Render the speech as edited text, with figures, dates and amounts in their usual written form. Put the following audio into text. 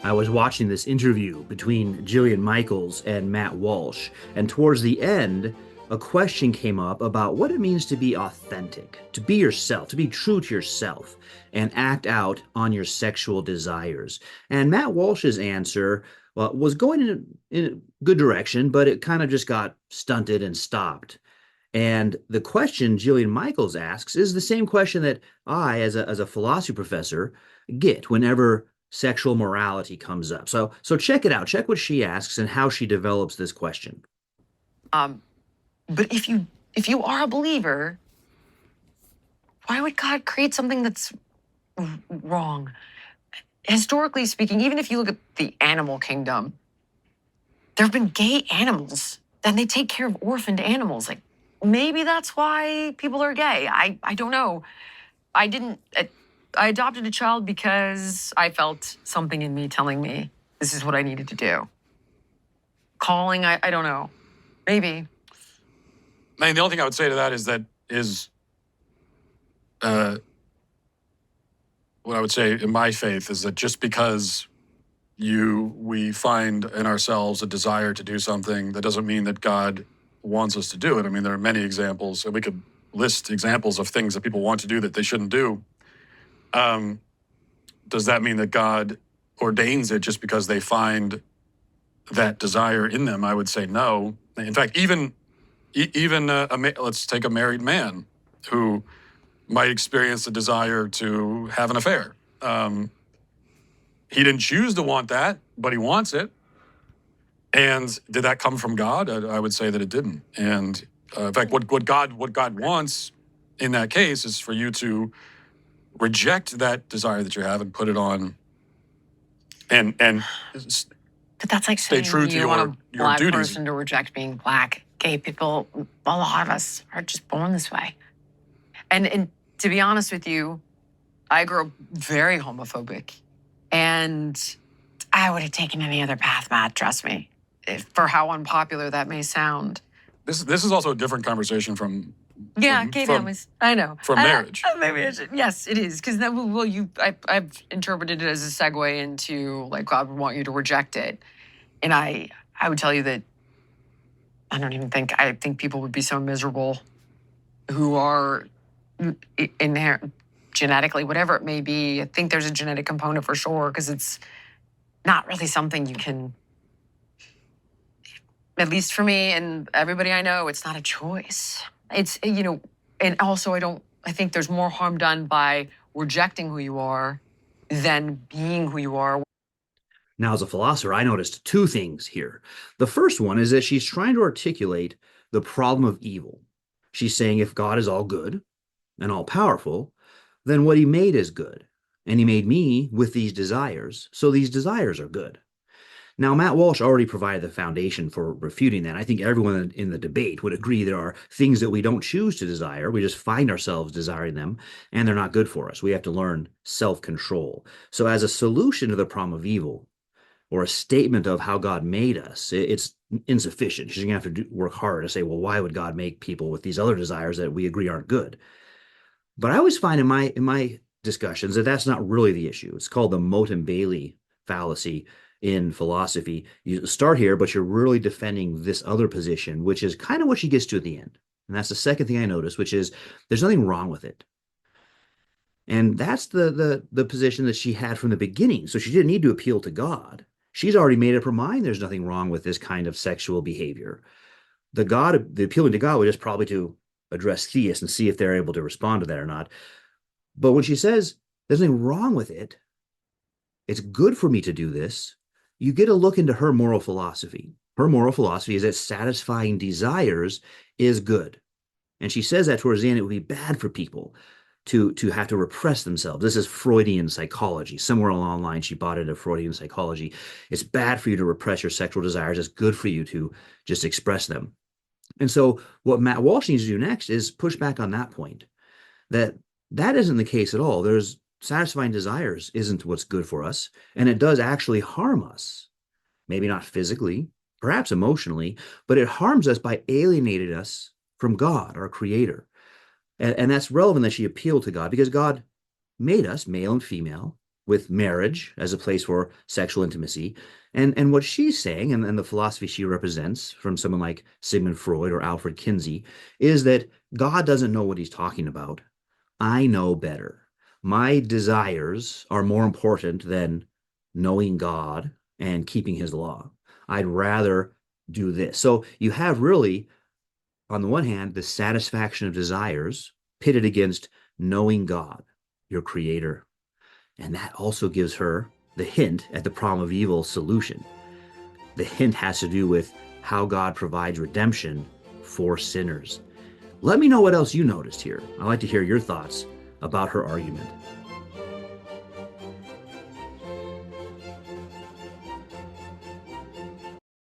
I was watching this interview between Jillian Michaels and Matt Walsh, and towards the end, a question came up about what it means to be authentic, to be yourself, to be true to yourself, and act out on your sexual desires. And Matt Walsh's answer, well, was going in a good direction, but it kind of just got stunted and stopped. And the question Jillian Michaels asks is the same question that I, as a philosophy professor, get whenever sexual morality comes up. So check it out. Check what she asks and how she develops this question. Um, but if you are a believer, why would God create something that's wrong? Historically speaking, even if you look at the animal kingdom, there have been gay animals, and they take care of orphaned animals. Like maybe that's why people are gay. I don't know. I didn't. I adopted a child because I felt something in me telling me this is what I needed to do. Calling, I don't know. Maybe. I mean, the only thing I would say to that uh, what I would say in my faith is that just because we find in ourselves a desire to do something, that doesn't mean that God wants us to do it. I mean, there are many examples, and we could list examples of things that people want to do that they shouldn't do. Does that mean that God ordains it just because they find that desire in them? I would say no. In fact, even let's take a married man who might experience the desire to have an affair. He didn't choose to want that, but he wants it. And did that come from God? I would say that it didn't. And in fact, what God wants in that case is for you to reject that desire that you have and put it on, and But that's like stay saying true to you your want a black duties. person to reject being black. Gay people, a lot of us are just born this way. And to be honest with you, I grew up very homophobic, and I would have taken any other path, Matt. Trust me, for how unpopular that may sound. This is also a different conversation from Gay families. I know. from marriage. Maybe I should. Yes, it is because I've interpreted it as a segue into like God would want you to reject it, and I would tell you that I think people would be so miserable who are inherent genetically, whatever it may be. I think there's a genetic component for sure because it's not really something you can. At least for me and everybody I know, it's not a choice. It's, and also I think there's more harm done by rejecting who you are than being who you are. Now, as a philosopher, I noticed two things here. The first one is that she's trying to articulate the problem of evil. She's saying if God is all good and all powerful, then what he made is good. And he made me with these desires, so these desires are good. Now, Matt Walsh already provided the foundation for refuting that. I think everyone in the debate would agree there are things that we don't choose to desire. We just find ourselves desiring them, and they're not good for us. We have to learn self-control. So as a solution to the problem of evil, or a statement of how God made us, it's insufficient. She's going to have to work hard to say, well, why would God make people with these other desires that we agree aren't good? But I always find in my discussions that that's not really the issue. It's called the Mote and Bailey fallacy in philosophy. You start here, but you're really defending this other position, which is kind of what she gets to at the end. And that's the second thing I noticed, which is there's nothing wrong with it. And that's the position that she had from the beginning. So she didn't need to appeal to God. She's already made up her mind there's nothing wrong with this kind of sexual behavior. The appealing to God was just probably to address theists and see if they're able to respond to that or not. But when she says there's nothing wrong with it, it's good for me to do this, you get a look into her moral philosophy. Her moral philosophy is that satisfying desires is good. And she says that towards the end, it would be bad for people to have to repress themselves. This is Freudian psychology. Somewhere along the line, she bought into Freudian psychology. It's bad for you to repress your sexual desires. It's good for you to just express them. And so what Matt Walsh needs to do next is push back on that point, that isn't the case at all. There's satisfying desires isn't what's good for us, and it does actually harm us. Maybe not physically, perhaps emotionally, but it harms us by alienating us from God, our creator. And that's relevant that she appealed to God because God made us male and female, with marriage as a place for sexual intimacy. And what she's saying, and the philosophy she represents from someone like Sigmund Freud or Alfred Kinsey, is that God doesn't know what he's talking about. I know better. My desires are more important than knowing God and keeping his law. I'd rather do this. So you have really, on the one hand, the satisfaction of desires pitted against knowing God, your creator. And that also gives her the hint at the problem of evil solution. The hint has to do with how God provides redemption for sinners. Let me know what else you noticed here. I'd like to hear your thoughts about her argument.